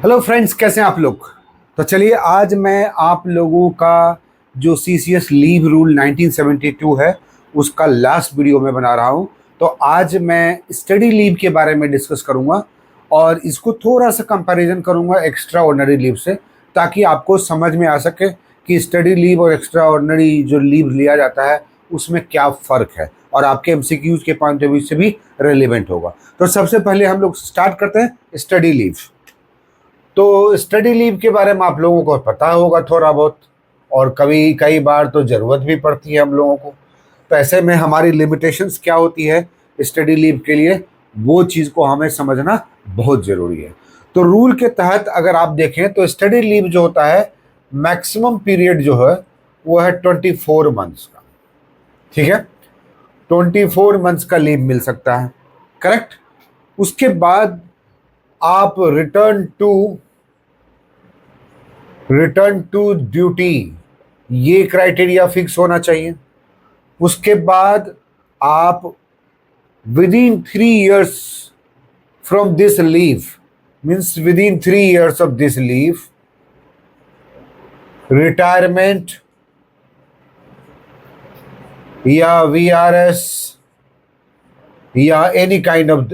Hello friends, कैसे हैं आप लोग। तो चलिए आज मैं आप लोगों का जो सीसीएस लीव रूल 1972 है उसका लास्ट वीडियो में बना रहा हूं। तो आज मैं स्टडी लीव के बारे में डिस्कस करूंगा और इसको थोड़ा सा कंपैरिजन करूंगा एक्स्ट्रा ऑर्डिनरी लीव से, ताकि आपको समझ में आ सके कि स्टडी लीव और एक्स्ट्रा ऑर्डिनरी जो लीव लिया जाता है उसमें क्या फ़र्क है और आपके एमसीक्यूज के पॉइंट ऑफ व्यू से भी रेलिवेंट होगा। तो सबसे पहले हम लोग स्टार्ट करते हैं स्टडी लीव। तो स्टडी लीव के बारे में आप लोगों को पता होगा थोड़ा बहुत, और कभी कई बार तो ज़रूरत भी पड़ती है हम लोगों को। तो ऐसे में हमारी लिमिटेशंस क्या होती है स्टडी लीव के लिए, वो चीज़ को हमें समझना बहुत ज़रूरी है। तो रूल के तहत अगर आप देखें तो स्टडी लीव जो होता है मैक्सिमम पीरियड जो है वो है 24 मंथ्स का। ठीक है, 24 मंथ्स का लीव मिल सकता है, करेक्ट। उसके बाद आप रिटर्न टू ड्यूटी, ये क्राइटेरिया फिक्स होना चाहिए। उसके बाद आप with in 3 years from this leave, means with in 3 years of this leave, retirement या वीआरएस या एनी काइंड ऑफ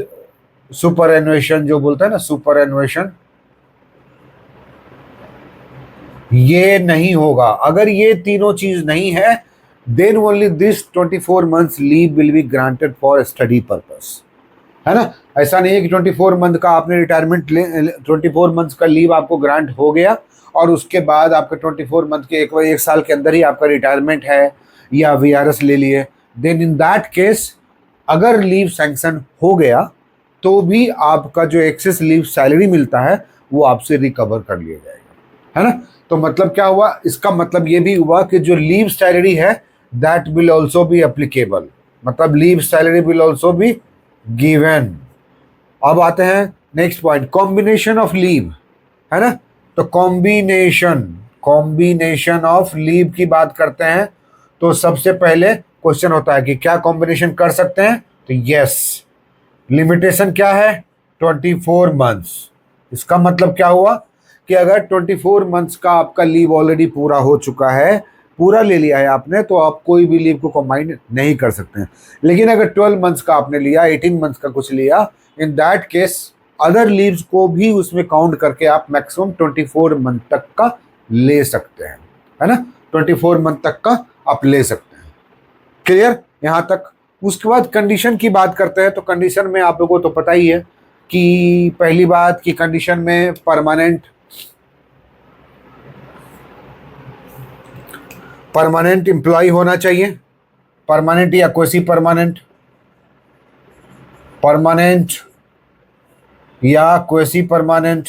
सुपर एनुएशन, जो बोलता है ना सुपर एनुएशन, ये नहीं होगा। अगर ये तीनों चीज नहीं है then only this 24 months leave will be granted for study purpose, है ना। ऐसा नहीं है कि 24 मंथ का आपने रिटायरमेंट 24 मंथ्स का लीव आपको ग्रांट हो गया और उसके बाद आपके 24 मंथ के एक साल के अंदर ही आपका रिटायरमेंट है या वीआरएस ले लिए। देन इन दैट केस अगर लीव सैंक्शन हो गया तो भी आपका जो एक्सेस लीव सैलरी मिलता है वो आपसे रिकवर कर लिया जाएगा, है ना। तो मतलब क्या हुआ, इसका मतलब ये भी हुआ कि जो लीव सैलरी है that will also be applicable, मतलब leave salary will also be given. अब आते हैं next point, combination of leave, है ना। तो कॉम्बिनेशन ऑफ लीव की बात करते हैं तो सबसे पहले क्वेश्चन होता है कि क्या कॉम्बिनेशन कर सकते हैं, तो यस। लिमिटेशन क्या है, 24 मंथ्स। इसका मतलब क्या हुआ कि अगर 24 मंथ्स का आपका लीव ऑलरेडी पूरा हो चुका है, पूरा ले लिया है आपने, तो आप कोई भी लीव को कंबाइन नहीं कर सकते हैं। लेकिन अगर 12 मंथ्स का आपने लिया, 18 मंथ्स का कुछ लिया, इन दैट केस अदर लीव्स को भी उसमें काउंट करके आप मैक्सिमम 24 मंथ तक का ले सकते हैं, है ना। 24 मंथ तक का आप ले सकते हैं। क्लियर यहाँ तक। उसके बाद कंडीशन की बात करते हैं तो कंडीशन में आप लोगों को तो पता ही है कि पहली बात की कंडीशन में परमानेंट एम्प्लॉय होना चाहिए, परमानेंट या क्वेसी परमानेंट, परमानेंट या क्वेसी परमानेंट,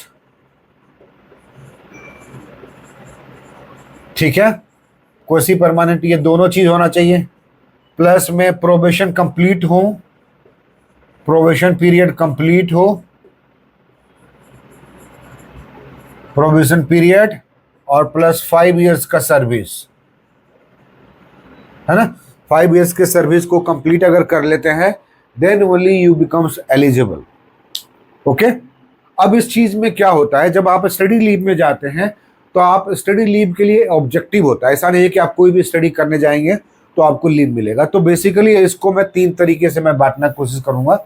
ठीक है। क्वेसी परमानेंट ये दोनों चीज होना चाहिए। प्लस में प्रोबेशन कंप्लीट हो, प्रोबेशन पीरियड कंप्लीट हो, प्रोबेशन पीरियड, और प्लस 5 years का सर्विस, है ना। 5 years के सर्विस को कंप्लीट अगर कर लेते हैं then only you becomes eligible. Okay. अब इस चीज में क्या होता है, जब आप स्टडी लीव में जाते हैं तो आप स्टडी लीव के लिए ऑब्जेक्टिव होता है। ऐसा नहीं है कि आप कोई भी स्टडी करने जाएंगे तो आपको लीव मिलेगा। तो बेसिकली इसको मैं 3 तरीके से मैं बांटना की कोशिश करूंगा।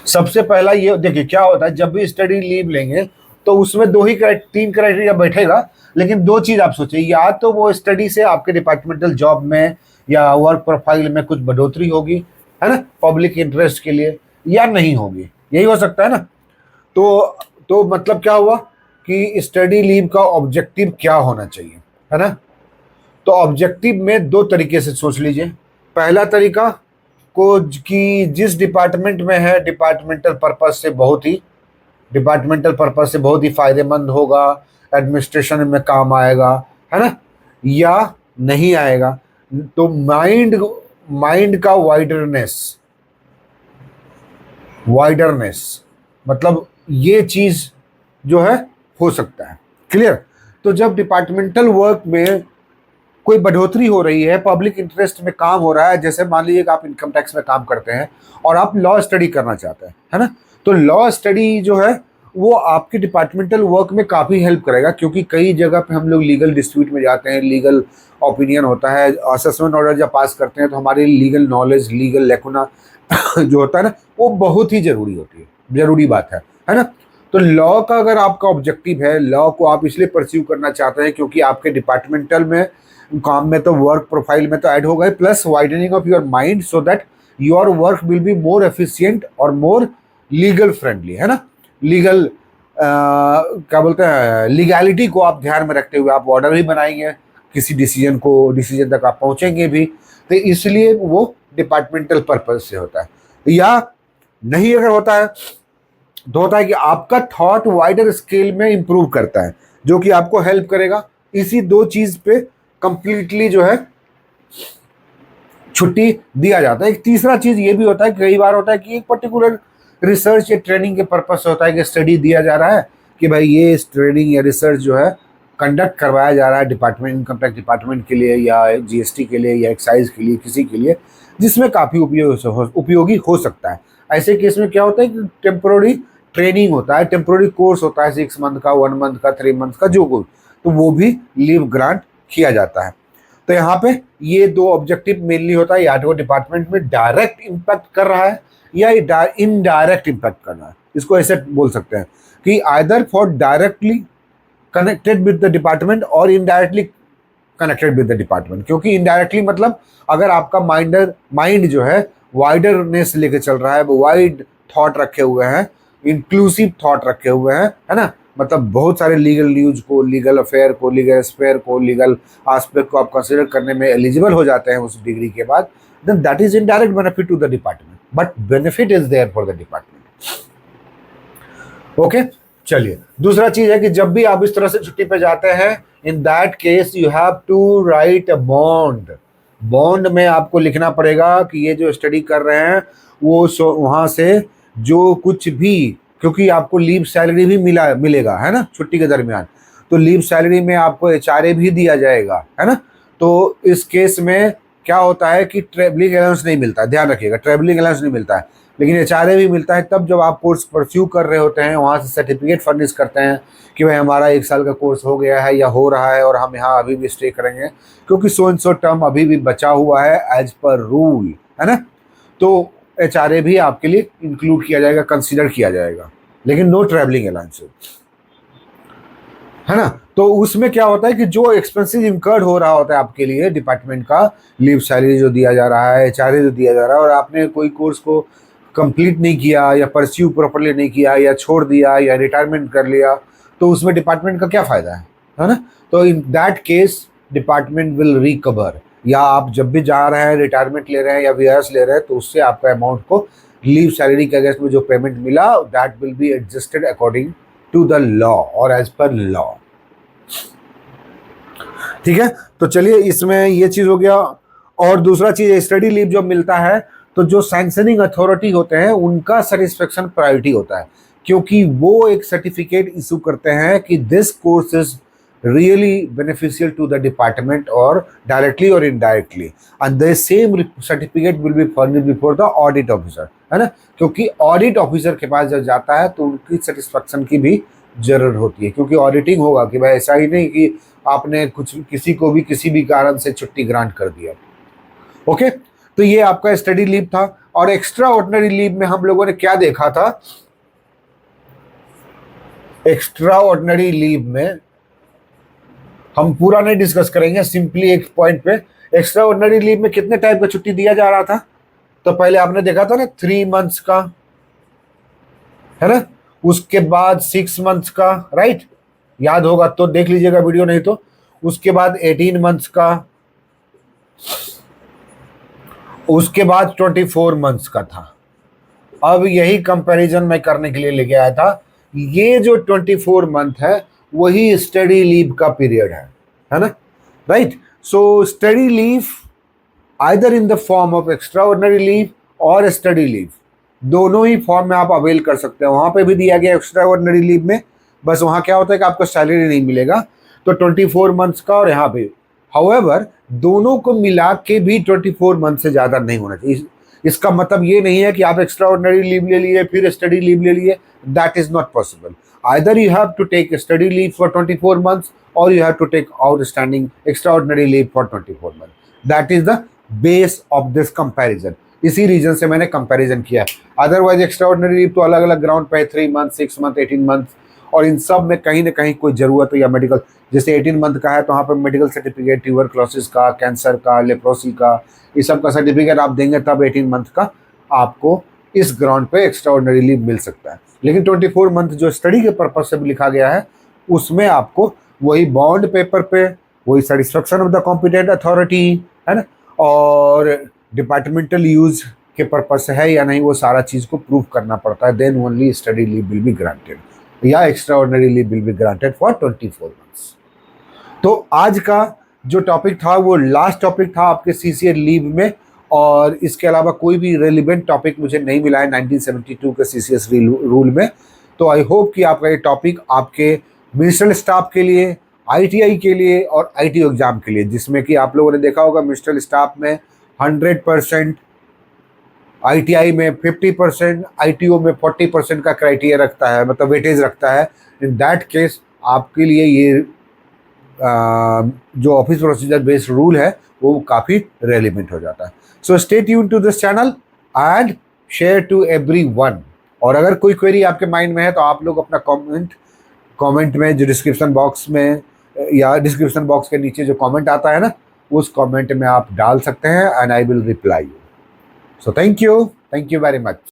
सबसे पहला ये देखिए क्या होता है, जब भी स्टडी लीव लेंगे तो उसमें 3 क्राइटेरिया बैठेगा। लेकिन 2 चीज आप सोचिए, या तो वो स्टडी से आपके डिपार्टमेंटल जॉब में या वर्क प्रोफाइल में कुछ बढ़ोतरी होगी, है ना, पब्लिक इंटरेस्ट के लिए, या नहीं होगी, यही हो सकता है ना। तो मतलब क्या हुआ कि स्टडी लीव का ऑब्जेक्टिव क्या होना चाहिए, है ना। तो ऑब्जेक्टिव में 2 तरीके से सोच लीजिए। पहला तरीका को कि जिस डिपार्टमेंट में है डिपार्टमेंटल पर्पस से बहुत ही फायदेमंद होगा, एडमिनिस्ट्रेशन में काम आएगा, है ना, या नहीं आएगा। तो माइंड का वाइडरनेस मतलब ये चीज जो है हो सकता है। क्लियर। तो जब डिपार्टमेंटल वर्क में कोई बढ़ोतरी हो रही है, पब्लिक इंटरेस्ट में काम हो रहा है, जैसे मान लीजिए कि आप इनकम टैक्स में काम करते हैं और आप लॉ स्टडी करना चाहते हैं, है ना, तो लॉ स्टडी जो है वो आपके डिपार्टमेंटल वर्क में काफ़ी हेल्प करेगा, क्योंकि कई जगह पे हम लोग लीगल डिस्प्यूट में जाते हैं, लीगल ओपिनियन होता है, असेसमेंट ऑर्डर जब पास करते हैं तो हमारी लीगल नॉलेज, लीगल लेकुना जो होता है ना, वो बहुत ही ज़रूरी होती है, ज़रूरी बात है ना। तो लॉ का अगर आपका ऑब्जेक्टिव है, लॉ को आप इसलिए परस्यू करना चाहते हैं क्योंकि आपके डिपार्टमेंटल में काम में तो वर्क प्रोफाइल में तो ऐड हो गए, plus widening of your mind so that your work will be more efficient और मोर लीगल फ्रेंडली, है ना। लीगल क्या बोलते हैं, लीगैलिटी को आप ध्यान में रखते हुए आप ऑर्डर भी बनाएंगे, किसी डिसीजन तक आप पहुंचेंगे भी, तो इसलिए वो डिपार्टमेंटल पर्पज से होता है। या नहीं अगर होता है तो होता है कि आपका थॉट वाइडर स्केल में इंप्रूव करता है, जो कि आपको हेल्प करेगा। इसी दो चीज पे कंप्लीटली जो है छुट्टी दिया जाता है। एक तीसरा चीज ये भी होता है, कई बार होता है कि एक पर्टिकुलर रिसर्च या ट्रेनिंग के पर्पज से होता है कि स्टडी दिया जा रहा है कि भाई ये ट्रेनिंग या रिसर्च जो है कंडक्ट करवाया जा रहा है डिपार्टमेंट, इनकम टैक्स डिपार्टमेंट के लिए या जीएसटी के लिए या एक्साइज के लिए, किसी के लिए, जिसमें काफ़ी उपयोगी हो सकता है। ऐसे केस में क्या होता है कि टेम्पोररी ट्रेनिंग होता है, टेम्पोररी कोर्स होता है, 6 मंथ का, 1 मंथ का, 3 मंथ का, जो कुछ, तो वो भी लीव ग्रांट किया जाता है। तो यहाँ पे ये दो ऑब्जेक्टिव मेनली होता है, या तो डिपार्टमेंट में डायरेक्ट इम्पैक्ट कर रहा है या इनडायरेक्ट इम्पैक्ट कर रहा है। इसको ऐसे बोल सकते हैं कि either for directly connected with the department और indirectly connected with the department. क्योंकि इनडायरेक्टली मतलब अगर आपका माइंड जो है वाइडरनेस लेके चल रहा है, वो वाइड थॉट रखे हुए हैं, इंक्लूसिव थॉट रखे हुए हैं, है ना, मतलब बहुत सारे लीगल न्यूज को, लीगल अफेयर को, लीगल स्फेयर को, लीगल आस्पेक्ट को आप कंसिडर करने में एलिजिबल हो जाते हैं उस डिग्री के बाद, then that is indirect benefit to the department, but benefit is there for the department. Okay, चलिए दूसरा चीज है कि जब भी आप इस तरह से छुट्टी पे जाते हैं, in that case you have to write a bond. Bond में आपको लिखना पड़ेगा कि ये जो स्टडी कर रहे हैं वो वहां से जो कुछ भी, क्योंकि आपको लीव सैलरी भी मिलेगा, है ना, छुट्टी के दरमियान, तो लीव सैलरी में आपको एचआरए भी दिया जाएगा, है ना। तो इस केस में क्या होता है कि ट्रेवलिंग अलाउंस नहीं मिलता, ध्यान रखिएगा, ट्रेवलिंग अलाउंस नहीं मिलता है, लेकिन एचआरए भी मिलता है तब जब आप कोर्स परस्यू कर रहे होते हैं, वहाँ से सर्टिफिकेट फर्निश करते हैं कि भाई हमारा 1 साल का कोर्स हो गया है या हो रहा है और हम यहाँ अभी भी स्टे करेंगे, क्योंकि सो एंड सो टर्म अभी भी बचा हुआ है एज पर रूल, है ना। तो एचआरए भी आपके लिए इंक्लूड किया जाएगा, कंसिडर किया जाएगा, लेकिन नो ट्रैवलिंग अलाउंस, है ना। तो उसमें क्या होता है कि जो एक्सपेंसेस इंकर्ड हो रहा होता है आपके लिए डिपार्टमेंट का, लीव सैलरी जो दिया जा रहा है, एचआरए जो दिया जा रहा है, और आपने कोई कोर्स को कंप्लीट नहीं किया या परस्यू प्रॉपर्ली नहीं किया या छोड़ दिया या रिटायरमेंट कर लिया, तो उसमें डिपार्टमेंट का क्या फ़ायदा है ना। तो इन that case department will recover, या आप जब भी जा रहे हैं, रिटायरमेंट ले रहे हैं या वीआरएस ले रहे हैं, तो उससे आपका अमाउंट को लीव सैलरी के अगेंस्ट में जो पेमेंट मिला, that will be adjusted according to the law और एज पर लॉ। ठीक है, तो चलिए इसमें ये चीज हो गया। और दूसरा चीज, स्टडी लीव जो मिलता है तो जो सैंक्शनिंग अथॉरिटी होते हैं उनका सेटिस्फेक्शन प्रायोरिटी होता है, क्योंकि वो एक सर्टिफिकेट इशू करते हैं कि this course is really beneficial to the department और डायरेक्टली और indirectly, and the same certificate will be furnished before the audit officer, है ना। क्योंकि ऑडिट ऑफिसर के पास जब जाता है तो उनकी सेटिस्फेक्शन की भी जरूरत होती है, क्योंकि ऑडिटिंग होगा कि भाई ऐसा ही नहीं कि आपने कुछ किसी को भी किसी भी कारण से छुट्टी ग्रांट कर दिया। ओके, तो ये आपका स्टडी लीव था। और एक्स्ट्रा ऑर्डिनरी लीव में हम लोगों ने क्या देखा था, एक्स्ट्रा ऑर्डिनरी लीव में हम पूरा नहीं डिस्कस करेंगे, सिंपली एक पॉइंट पे, एक्स्ट्रा ऑर्डिनरी लीव में कितने टाइप का छुट्टी दिया जा रहा था, तो पहले आपने देखा था ना 3 मंथ्स का, है ना, उसके बाद 6 मंथ्स का, राइट, याद होगा तो देख लीजिएगा वीडियो, नहीं तो उसके बाद 18 मंथ्स का, उसके बाद 24 मंथ्स का था। अब यही कंपैरिजन मैं करने के लिए लेके आया था, ये जो 24 मंथ है वही स्टडी लीव का पीरियड है ना, right. So study leave either in the form of extra ordinary leave और स्टडी लीव, दोनों ही फॉर्म में आप अवेल कर सकते हैं। वहां पे भी दिया गया एक्स्ट्रा ऑर्डिनरी लीव में, बस वहां क्या होता है कि आपको सैलरी नहीं मिलेगा, तो 24 मंथ्स का और यहाँ पे हाउएवर दोनों को मिला के भी 24 मंथ से ज़्यादा नहीं होना चाहिए। इसका मतलब ये नहीं है कि आप एक्स्ट्रा ऑर्डिनरी लीव ले लिए फिर स्टडी लीव ले लिए, that is not possible. Either you have to take study leave for 24 months और you have to take outstanding extraordinary leave for 24 month. That is the base of this comparison. इसी reason से मैंने comparison किया। Otherwise extra ordinary leave तो अलग अलग ground पे 3 month, 6 month, 18 month, और इन सब में कहीं ना कहीं कोई ज़रूरत या मेडिकल, जैसे 18 मंथ का है तो वहाँ पर मेडिकल सर्टिफिकेट, ट्यूबरक्लोसिस का, कैंसर का, लेप्रोसी का, ये सब का सर्टिफिकेट आप देंगे तब 18 मंथ का आपको इस ग्राउंड पे एक्स्ट्रा ऑर्डिनरी लीव मिल सकता है। लेकिन 24 मंथ जो स्टडी के पर्पज से भी लिखा गया है उसमें आपको वही बॉन्ड पेपर पे, वही satisfaction of the competent authority, है ना, और डिपार्टमेंटल यूज के पर्पज से है या नहीं, वो सारा चीज़ को प्रूव करना पड़ता है। Then only study leave will be granted या extraordinary leave will be granted for 24 months. तो आज का जो टॉपिक था वो लास्ट टॉपिक था आपके सीसीए लीव में, और इसके अलावा कोई भी रेलिवेंट टॉपिक मुझे नहीं मिला है 1972 के सीसीएस रूल में। तो आई होप कि आपका ये टॉपिक आपके मिनिस्ट्रियल स्टाफ के लिए, आईटीआई के लिए और आईटीओ एग्जाम के लिए, जिसमें कि आप लोगों ने देखा होगा मिनिस्ट्रियल स्टाफ में 100%, आईटीआई में 50%, आईटीओ में 40% का क्राइटेरिया रखता है, मतलब वेटेज रखता है। इन दैट केस आपके लिए ये जो ऑफिस प्रोसीजर बेस्ड रूल है वो काफ़ी रेलिवेंट हो जाता है। So stay tune to this channel and share to everyone. और अगर कोई क्वेरी आपके माइंड में है तो आप लोग अपना कमेंट में, जो डिस्क्रिप्शन बॉक्स में या डिस्क्रिप्शन बॉक्स के नीचे जो कमेंट आता है ना, उस कमेंट में आप डाल सकते हैं and I will reply you. So thank you very much.